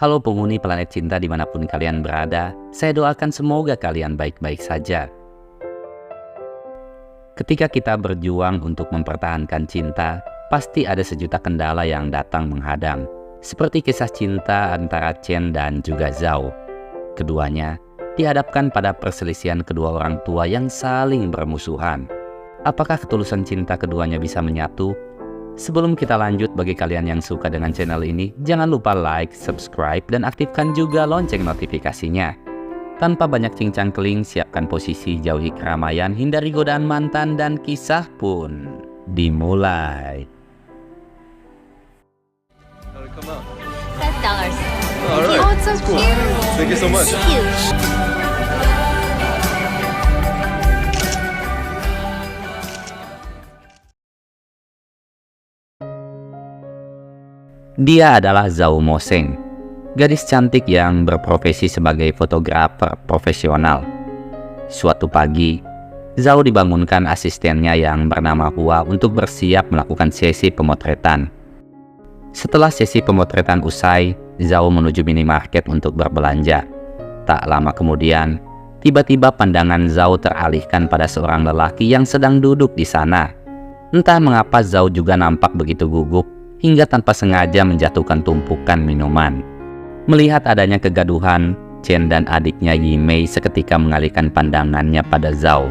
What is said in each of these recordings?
Halo penghuni planet cinta dimanapun kalian berada, saya doakan semoga kalian baik-baik saja. Ketika kita berjuang untuk mempertahankan cinta, pasti ada sejuta kendala yang datang menghadang. Seperti kisah cinta antara Chen dan juga Zhao. Keduanya dihadapkan pada perselisihan kedua orang tua yang saling bermusuhan. Apakah ketulusan cinta keduanya bisa menyatu? Sebelum kita lanjut, bagi kalian yang suka dengan channel ini, jangan lupa like, subscribe, dan aktifkan juga lonceng notifikasinya. Tanpa banyak cincang-keling, siapkan posisi, jauhi keramaian, hindari godaan mantan, dan kisah pun dimulai. $5. Alright, Oh, it's so cool. cute. Thank you so much. Huge. Dia adalah Zhao Moseng, gadis cantik yang berprofesi sebagai fotografer profesional. Suatu pagi, Zhao dibangunkan asistennya yang bernama Hua untuk bersiap melakukan sesi pemotretan. Setelah sesi pemotretan usai, Zhao menuju minimarket untuk berbelanja. Tak lama kemudian, tiba-tiba pandangan Zhao teralihkan pada seorang lelaki yang sedang duduk di sana. Entah mengapa Zhao juga nampak begitu gugup, hingga tanpa sengaja menjatuhkan tumpukan minuman. Melihat adanya kegaduhan, Chen dan adiknya Yimei seketika mengalihkan pandangannya pada Zhao.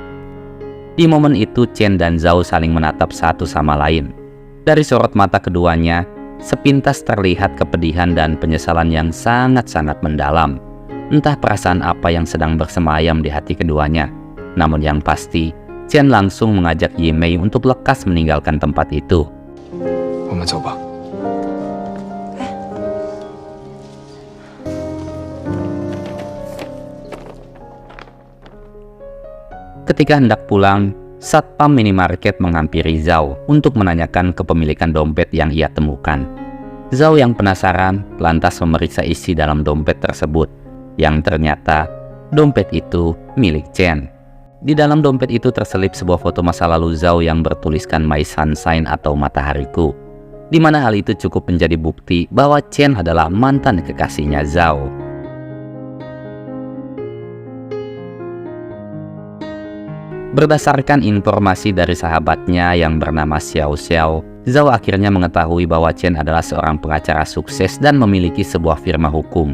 Di momen itu, Chen dan Zhao saling menatap satu sama lain. Dari sorot mata keduanya, sepintas terlihat kepedihan dan penyesalan yang sangat-sangat mendalam. Entah perasaan apa yang sedang bersemayam di hati keduanya. Namun yang pasti, Chen langsung mengajak Yimei untuk lekas meninggalkan tempat itu. 我们走吧。 Ketika hendak pulang, satpam minimarket menghampiri Zhao untuk menanyakan kepemilikan dompet yang ia temukan. Zhao yang penasaran lantas memeriksa isi dalam dompet tersebut, yang ternyata dompet itu milik Chen. Di dalam dompet itu terselip sebuah foto masa lalu Zhao yang bertuliskan My Sunshine atau Matahariku, di mana hal itu cukup menjadi bukti bahwa Chen adalah mantan kekasihnya Zhao. Berdasarkan informasi dari sahabatnya yang bernama Xiao Xiao, Zhao akhirnya mengetahui bahwa Chen adalah seorang pengacara sukses dan memiliki sebuah firma hukum.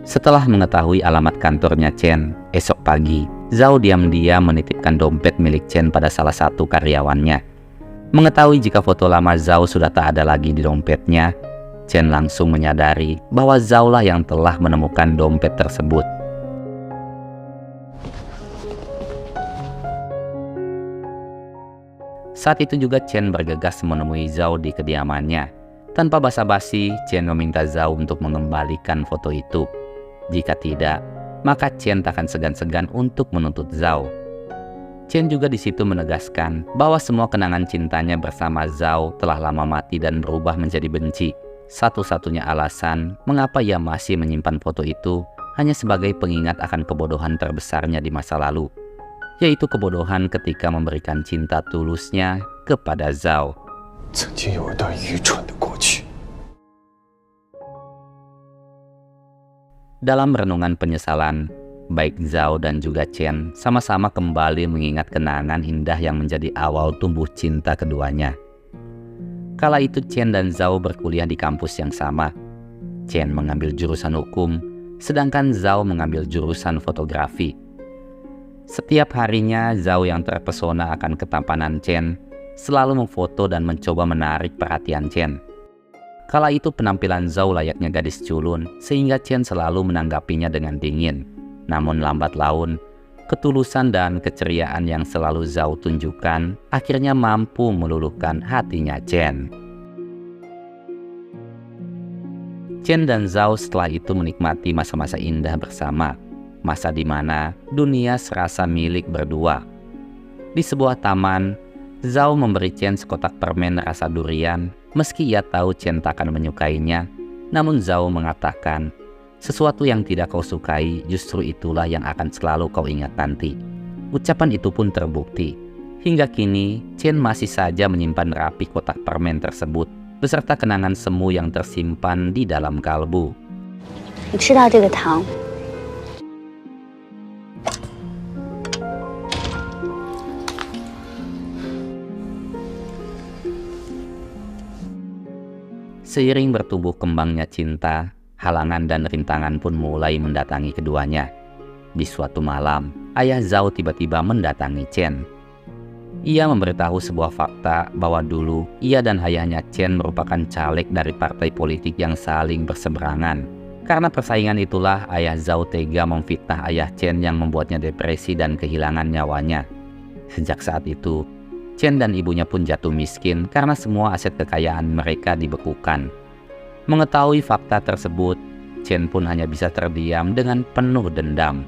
Setelah mengetahui alamat kantornya Chen, esok pagi, Zhao diam-diam menitipkan dompet milik Chen pada salah satu karyawannya. Mengetahui jika foto lama Zhao sudah tak ada lagi di dompetnya, Chen langsung menyadari bahwa Zhao lah yang telah menemukan dompet tersebut. Saat itu juga Chen bergegas menemui Zhao di kediamannya. Tanpa basa-basi, Chen meminta Zhao untuk mengembalikan foto itu. Jika tidak, maka Chen tak akan segan-segan untuk menuntut Zhao. Chen juga di situ menegaskan bahwa semua kenangan cintanya bersama Zhao telah lama mati dan berubah menjadi benci. Satu-satunya alasan mengapa ia masih menyimpan foto itu hanya sebagai pengingat akan kebodohan terbesarnya di masa lalu, yaitu kebodohan ketika memberikan cinta tulusnya kepada Zhao. 曾经有一段愚蠢的过去。 Dalam renungan penyesalan, baik Zhao dan juga Chen sama-sama kembali mengingat kenangan indah yang menjadi awal tumbuh cinta keduanya. Kala itu Chen dan Zhao berkuliah di kampus yang sama. Chen mengambil jurusan hukum, sedangkan Zhao mengambil jurusan fotografi. Setiap harinya Zhao yang terpesona akan ketampanan Chen selalu memfoto dan mencoba menarik perhatian Chen. Kala itu penampilan Zhao layaknya gadis culun, sehingga Chen selalu menanggapinya dengan dingin. Namun lambat laun, ketulusan dan keceriaan yang selalu Zhao tunjukkan akhirnya mampu meluluhkan hatinya Chen. Chen dan Zhao setelah itu menikmati masa-masa indah bersama, masa di mana dunia serasa milik berdua. Di sebuah taman, Zhao memberi Chen sekotak permen rasa durian. Meski ia tahu Chen tak akan menyukainya, namun Zhao mengatakan, sesuatu yang tidak kau sukai justru itulah yang akan selalu kau ingat nanti. Ucapan itu pun terbukti. Hingga kini, Chen masih saja menyimpan rapi kotak permen tersebut, beserta kenangan semu yang tersimpan di dalam kalbu. 你吃到这个糖。 Seiring bertumbuh kembangnya cinta, halangan dan rintangan pun mulai mendatangi keduanya. Di suatu malam, ayah Zhao tiba-tiba mendatangi Chen. Ia memberitahu sebuah fakta bahwa dulu ia dan ayahnya Chen merupakan caleg dari partai politik yang saling berseberangan. Karena persaingan itulah ayah Zhao tega memfitnah ayah Chen yang membuatnya depresi dan kehilangan nyawanya. Sejak saat itu, Chen dan ibunya pun jatuh miskin karena semua aset kekayaan mereka dibekukan. Mengetahui fakta tersebut, Chen pun hanya bisa terdiam dengan penuh dendam.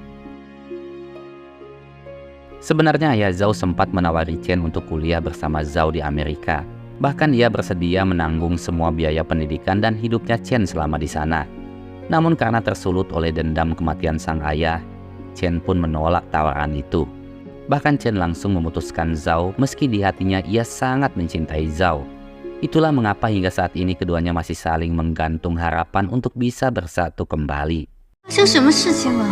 Sebenarnya ayah Zhao sempat menawari Chen untuk kuliah bersama Zhao di Amerika. Bahkan ia bersedia menanggung semua biaya pendidikan dan hidupnya Chen selama di sana. Namun karena tersulut oleh dendam kematian sang ayah, Chen pun menolak tawaran itu. Bahkan Chen langsung memutuskan Zhao meski di hatinya ia sangat mencintai Zhao. Itulah mengapa hingga saat ini keduanya masih saling menggantung harapan untuk bisa bersatu kembali. 发生什么事情了？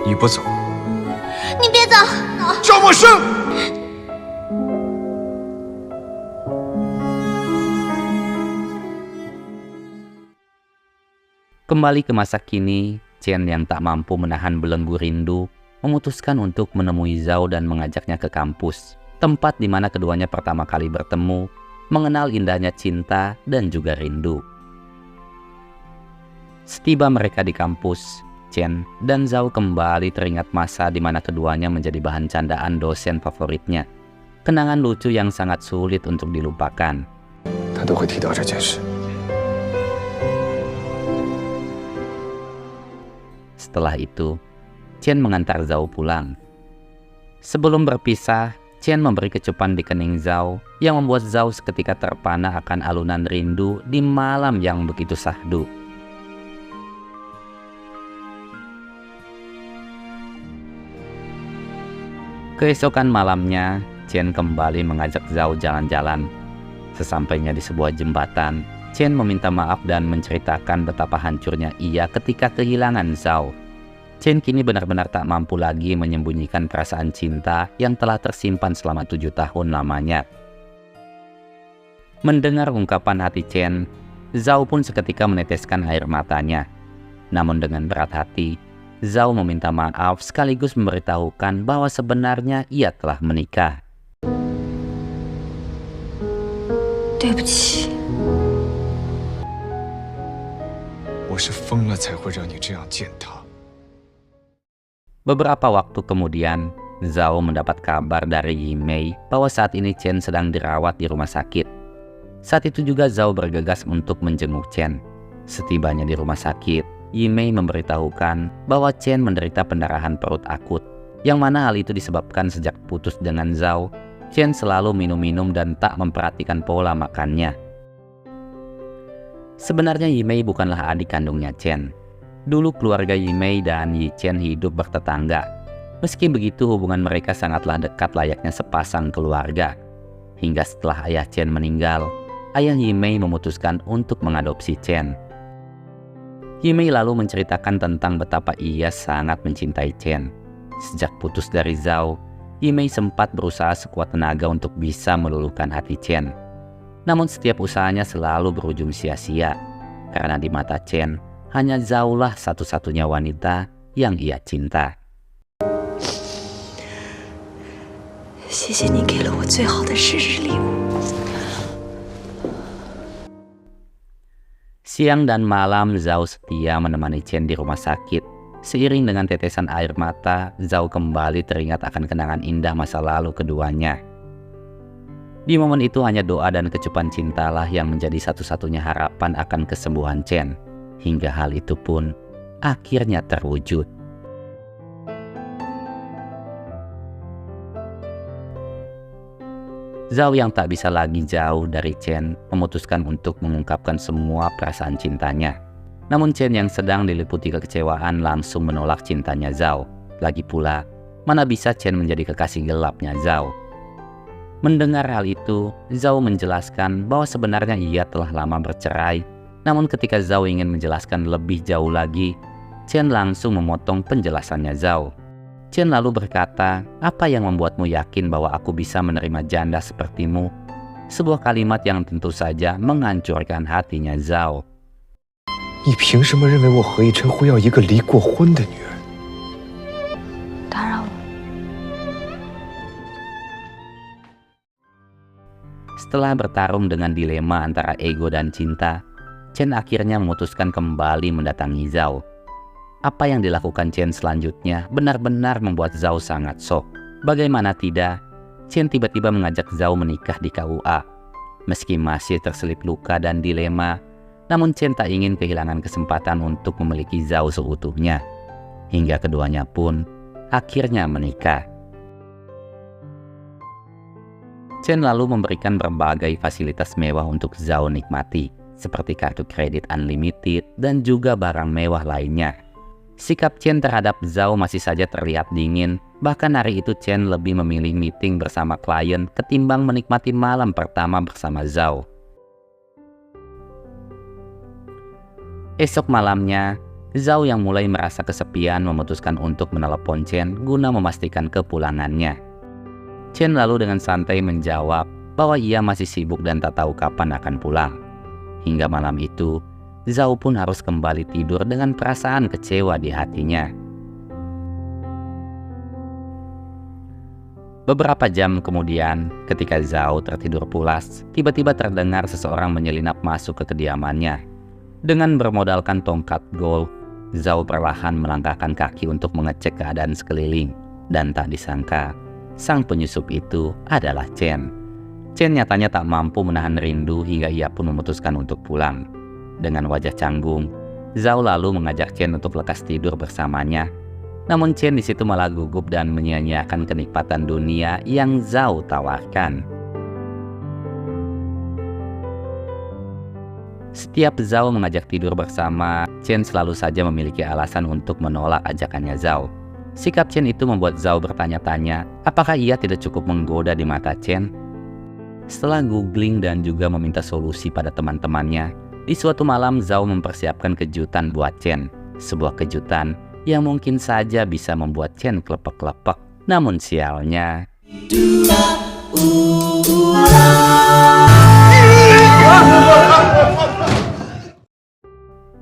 你不走，你别走！赵默笙。 Kembali ke masa kini, Chen yang tak mampu menahan belenggu rindu memutuskan untuk menemui Zhao dan mengajaknya ke kampus, tempat di mana keduanya pertama kali bertemu, mengenal indahnya cinta dan juga rindu. Setiba mereka di kampus, Chen dan Zhao kembali teringat masa di mana keduanya menjadi bahan candaan dosen favoritnya. Kenangan lucu yang sangat sulit untuk dilupakan. 他都会提到这件事。 Setelah itu, Chen mengantar Zhao pulang. Sebelum berpisah, Chen memberi kecupan di kening Zhao yang membuat Zhao seketika terpana akan alunan rindu di malam yang begitu syahdu. Keesokan malamnya, Chen kembali mengajak Zhao jalan-jalan. Sesampainya di sebuah jembatan, Chen meminta maaf dan menceritakan betapa hancurnya ia ketika kehilangan Zhao. Chen kini benar-benar tak mampu lagi menyembunyikan perasaan cinta yang telah tersimpan selama 7 tahun lamanya. Mendengar ungkapan hati Chen, Zhao pun seketika meneteskan air matanya. Namun dengan berat hati, Zhao meminta maaf sekaligus memberitahukan bahwa sebenarnya ia telah menikah. 对不起， 我是疯了才会让你这样见他。 Beberapa waktu kemudian, Zhao mendapat kabar dari Yimei bahwa saat ini Chen sedang dirawat di rumah sakit. Saat itu juga Zhao bergegas untuk menjenguk Chen. Setibanya di rumah sakit, Yimei memberitahukan bahwa Chen menderita pendarahan perut akut, yang mana hal itu disebabkan sejak putus dengan Zhao, Chen selalu minum-minum dan tak memperhatikan pola makannya. Sebenarnya Yimei bukanlah adik kandungnya Chen. Dulu keluarga Yimei dan Yi Chen hidup bertetangga. Meski begitu hubungan mereka sangatlah dekat layaknya sepasang keluarga. Hingga setelah ayah Chen meninggal, ayah Yimei memutuskan untuk mengadopsi Chen. Yimei lalu menceritakan tentang betapa ia sangat mencintai Chen. Sejak putus dari Zhao, Yimei sempat berusaha sekuat tenaga untuk bisa meluluhkan hati Chen. Namun setiap usahanya selalu berujung sia-sia, karena di mata Chen, hanya Zhao lah satu-satunya wanita yang ia cinta. 谢谢你给了我最好的生日礼物。 Siang dan malam Zhao setia menemani Chen di rumah sakit. Seiring dengan tetesan air mata, Zhao kembali teringat akan kenangan indah masa lalu keduanya. Di momen itu hanya doa dan kecupan cintalah yang menjadi satu-satunya harapan akan kesembuhan Chen. Hingga hal itu pun akhirnya terwujud. Zhao yang tak bisa lagi jauh dari Chen memutuskan untuk mengungkapkan semua perasaan cintanya. Namun Chen yang sedang diliputi kekecewaan langsung menolak cintanya Zhao. Lagi pula, mana bisa Chen menjadi kekasih gelapnya Zhao. Mendengar hal itu, Zhao menjelaskan bahwa sebenarnya ia telah lama bercerai Namun ketika Zhao ingin menjelaskan lebih jauh lagi, Chen langsung memotong penjelasannya Zhao. Chen lalu berkata, "Apa yang membuatmu yakin bahwa aku bisa menerima janda sepertimu?" Sebuah kalimat yang tentu saja menghancurkan hatinya Zhao. 你凭什么认为我何以琛会要一个离过婚的女人？ 打扰了。 Setelah bertarung dengan dilema antara ego dan cinta, Chen akhirnya memutuskan kembali mendatangi Zhao. Apa yang dilakukan Chen selanjutnya benar-benar membuat Zhao sangat shock. Bagaimana tidak, Chen tiba-tiba mengajak Zhao menikah di KUA. Meski masih terselip luka dan dilema, namun Chen tak ingin kehilangan kesempatan untuk memiliki Zhao seutuhnya. Hingga keduanya pun akhirnya menikah. Chen lalu memberikan berbagai fasilitas mewah untuk Zhao nikmati, seperti kartu kredit unlimited dan juga barang mewah lainnya. Sikap Chen terhadap Zhao masih saja terlihat dingin, bahkan hari itu Chen lebih memilih meeting bersama klien ketimbang menikmati malam pertama bersama Zhao. Esok malamnya, Zhao yang mulai merasa kesepian memutuskan untuk menelepon Chen guna memastikan kepulangannya. Chen lalu dengan santai menjawab bahwa ia masih sibuk dan tak tahu kapan akan pulang. Hingga malam itu, Zhao pun harus kembali tidur dengan perasaan kecewa di hatinya. Beberapa jam kemudian, ketika Zhao tertidur pulas, tiba-tiba terdengar seseorang menyelinap masuk ke kediamannya. Dengan bermodalkan tongkat golf, Zhao perlahan melangkahkan kaki untuk mengecek keadaan sekeliling. Dan tak disangka, sang penyusup itu adalah Chen. Chen nyatanya tak mampu menahan rindu hingga ia pun memutuskan untuk pulang. Dengan wajah canggung, Zhao lalu mengajak Chen untuk lekas tidur bersamanya. Namun Chen di situ malah gugup dan menyia-nyiakan kenikmatan dunia yang Zhao tawarkan. Setiap Zhao mengajak tidur bersama, Chen selalu saja memiliki alasan untuk menolak ajakannya Zhao. Sikap Chen itu membuat Zhao bertanya-tanya, apakah ia tidak cukup menggoda di mata Chen? Setelah googling dan juga meminta solusi pada teman-temannya, di suatu malam Zhao mempersiapkan kejutan buat Chen. Sebuah kejutan yang mungkin saja bisa membuat Chen klepek-klepek. Namun sialnya,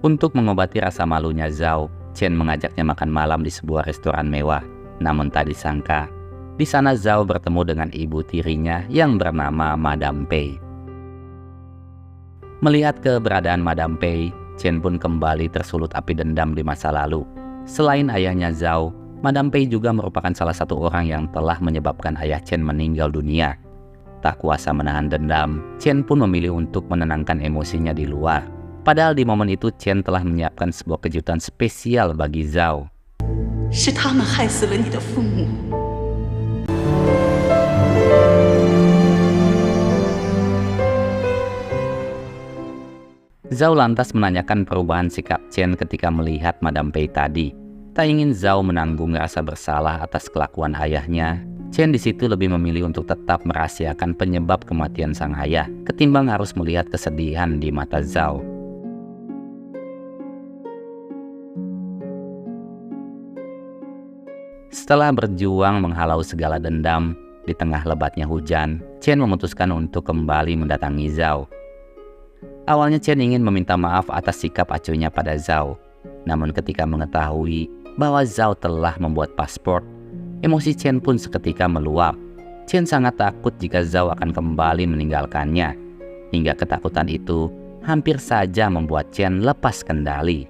untuk mengobati rasa malunya Zhao, Chen mengajaknya makan malam di sebuah restoran mewah. Namun tak disangka, di sana Zhao bertemu dengan ibu tirinya yang bernama Madame Pei. Melihat keberadaan Madame Pei, Chen pun kembali tersulut api dendam di masa lalu. Selain ayahnya Zhao, Madame Pei juga merupakan salah satu orang yang telah menyebabkan ayah Chen meninggal dunia. Tak kuasa menahan dendam, Chen pun memilih untuk menenangkan emosinya di luar. Padahal di momen itu Chen telah menyiapkan sebuah kejutan spesial bagi Zhao. 是他们害死了你的父母。 Zhao lantas menanyakan perubahan sikap Chen ketika melihat Madame Pei tadi. Tak ingin Zhao menanggung rasa bersalah atas kelakuan ayahnya, Chen di situ lebih memilih untuk tetap merahasiakan penyebab kematian sang ayah, ketimbang harus melihat kesedihan di mata Zhao. Setelah berjuang menghalau segala dendam, di tengah lebatnya hujan, Chen memutuskan untuk kembali mendatangi Zhao. Awalnya Chen ingin meminta maaf atas sikap acuhnya pada Zhao. Namun ketika mengetahui bahwa Zhao telah membuat paspor, emosi Chen pun seketika meluap. Chen sangat takut jika Zhao akan kembali meninggalkannya. Hingga ketakutan itu hampir saja membuat Chen lepas kendali.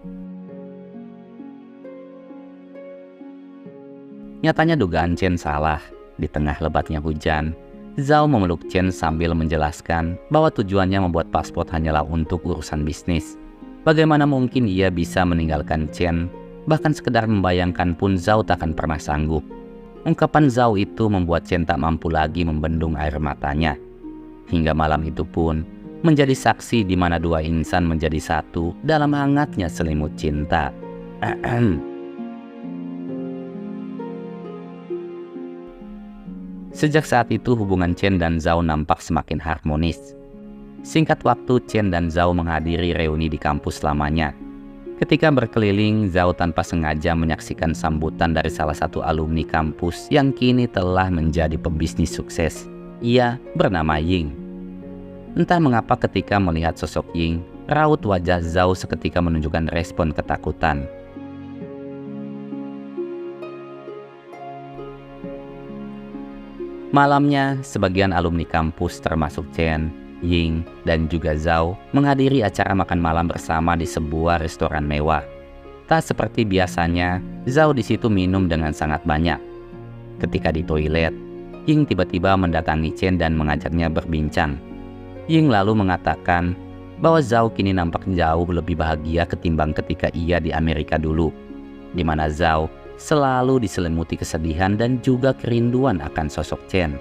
Nyatanya dugaan Chen salah. Di tengah lebatnya hujan, Zhao memeluk Chen sambil menjelaskan bahwa tujuannya membuat paspor hanyalah untuk urusan bisnis. Bagaimana mungkin ia bisa meninggalkan Chen? Bahkan sekedar membayangkan pun Zhao takkan pernah sanggup. Ungkapan Zhao itu membuat Chen tak mampu lagi membendung air matanya. Hingga malam itu pun menjadi saksi di mana dua insan menjadi satu dalam hangatnya selimut cinta. Sejak saat itu hubungan Chen dan Zhao nampak semakin harmonis. Singkat waktu, Chen dan Zhao menghadiri reuni di kampus lamanya. Ketika berkeliling, Zhao tanpa sengaja menyaksikan sambutan dari salah satu alumni kampus yang kini telah menjadi pebisnis sukses. Ia bernama Ying. Entah mengapa ketika melihat sosok Ying, raut wajah Zhao seketika menunjukkan respon ketakutan. Malamnya, sebagian alumni kampus termasuk Chen, Ying, dan juga Zhao menghadiri acara makan malam bersama di sebuah restoran mewah. Tak seperti biasanya, Zhao di situ minum dengan sangat banyak. Ketika di toilet, Ying tiba-tiba mendatangi Chen dan mengajaknya berbincang. Ying lalu mengatakan bahwa Zhao kini nampak jauh lebih bahagia ketimbang ketika ia di Amerika dulu, di mana Zhao selalu diselimuti kesedihan dan juga kerinduan akan sosok Chen.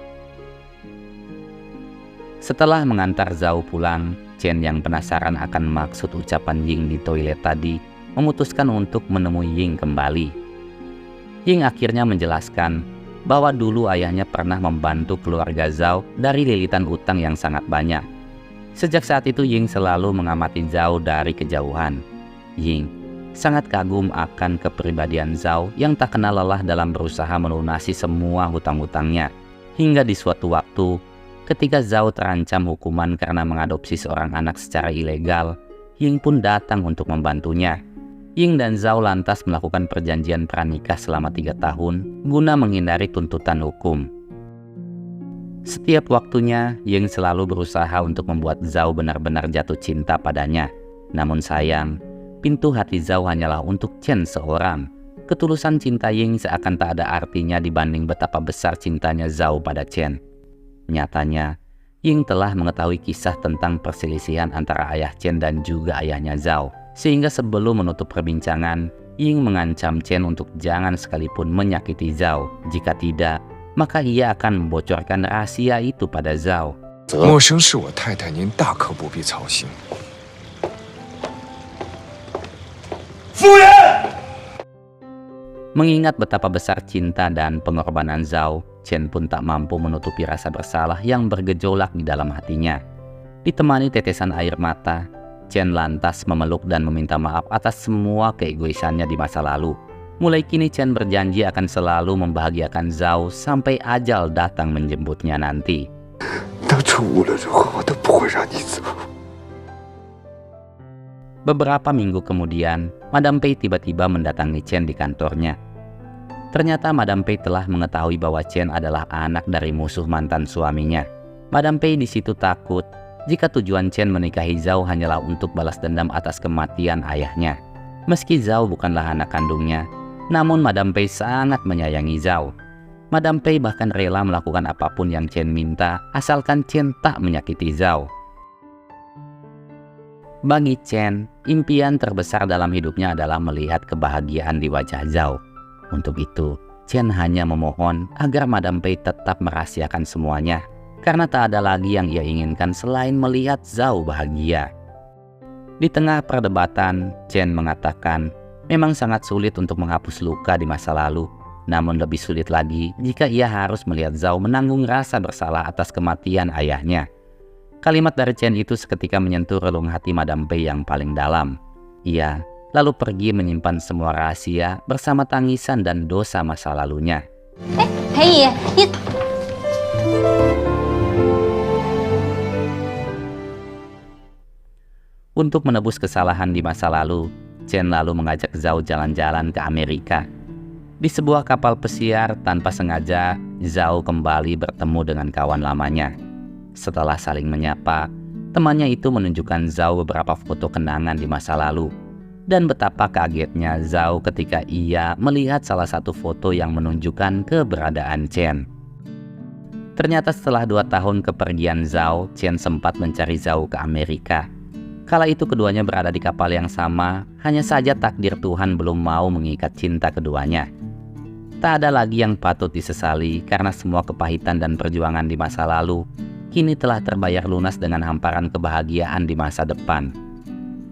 Setelah mengantar Zhao pulang, Chen yang penasaran akan maksud ucapan Ying di toilet tadi memutuskan untuk menemui Ying kembali. Ying akhirnya menjelaskan bahwa dulu ayahnya pernah membantu keluarga Zhao dari lilitan utang yang sangat banyak. Sejak saat itu Ying selalu mengamati Zhao dari kejauhan. Ying sangat kagum akan kepribadian Zhao yang tak kenal lelah dalam berusaha melunasi semua hutang-hutangnya. Hingga di suatu waktu, ketika Zhao terancam hukuman karena mengadopsi seorang anak secara ilegal, Ying pun datang untuk membantunya. Ying dan Zhao lantas melakukan perjanjian pranikah selama 3 tahun guna menghindari tuntutan hukum. Setiap waktunya, Ying selalu berusaha untuk membuat Zhao benar-benar jatuh cinta padanya. Namun sayang, pintu hati Zhao hanyalah untuk Chen seorang. Ketulusan cinta Ying seakan tak ada artinya dibanding betapa besar cintanya Zhao pada Chen. Nyatanya, Ying telah mengetahui kisah tentang perselisihan antara ayah Chen dan juga ayahnya Zhao. Sehingga sebelum menutup perbincangan, Ying mengancam Chen untuk jangan sekalipun menyakiti Zhao. Jika tidak, maka ia akan membocorkan rahasia itu pada Zhao. 陌生是我太太，您大可不必操心。 Mengingat betapa besar cinta dan pengorbanan Zhao, Chen pun tak mampu menutupi rasa bersalah yang bergejolak di dalam hatinya. Ditemani tetesan air mata, Chen lantas memeluk dan meminta maaf atas semua keegoisannya di masa lalu. Mulai kini Chen berjanji akan selalu membahagiakan Zhao sampai ajal datang menjemputnya nanti. 当初无论如何我都不会让你走。 Beberapa minggu kemudian, Madame Pei tiba-tiba mendatangi Chen di kantornya. Ternyata Madame Pei telah mengetahui bahwa Chen adalah anak dari musuh mantan suaminya. Madame Pei di situ takut jika tujuan Chen menikahi Zhao hanyalah untuk balas dendam atas kematian ayahnya. Meski Zhao bukanlah anak kandungnya, namun Madame Pei sangat menyayangi Zhao. Madame Pei bahkan rela melakukan apapun yang Chen minta, asalkan Chen tak menyakiti Zhao. Bagi Chen, impian terbesar dalam hidupnya adalah melihat kebahagiaan di wajah Zhao. Untuk itu, Chen hanya memohon agar Madame Pei tetap merahasiakan semuanya, karena tak ada lagi yang ia inginkan selain melihat Zhao bahagia. Di tengah perdebatan, Chen mengatakan memang sangat sulit untuk menghapus luka di masa lalu, namun lebih sulit lagi jika ia harus melihat Zhao menanggung rasa bersalah atas kematian ayahnya. Kalimat dari Chen itu seketika menyentuh relung hati Madame Pei yang paling dalam. Ia lalu pergi menyimpan semua rahasia bersama tangisan dan dosa masa lalunya. 裴姨，你 Untuk menebus kesalahan di masa lalu, Chen lalu mengajak Zhao jalan-jalan ke Amerika. Di sebuah kapal pesiar, tanpa sengaja, Zhao kembali bertemu dengan kawan lamanya. Setelah saling menyapa, temannya itu menunjukkan Zhao beberapa foto kenangan di masa lalu. Dan betapa kagetnya Zhao ketika ia melihat salah satu foto yang menunjukkan keberadaan Chen. Ternyata setelah 2 tahun kepergian Zhao, Chen sempat mencari Zhao ke Amerika. Kala itu keduanya berada di kapal yang sama, hanya saja takdir Tuhan belum mau mengikat cinta keduanya. Tak ada lagi yang patut disesali karena semua kepahitan dan perjuangan di masa lalu kini telah terbayar lunas dengan hamparan kebahagiaan di masa depan.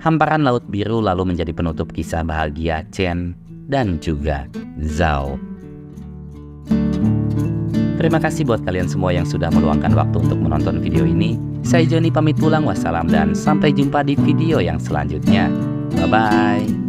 Hamparan laut biru lalu menjadi penutup kisah bahagia Chen dan juga Zhao. Terima kasih buat kalian semua yang sudah meluangkan waktu untuk menonton video ini. Saya Joni pamit pulang, wassalam dan sampai jumpa di video yang selanjutnya. Bye-bye.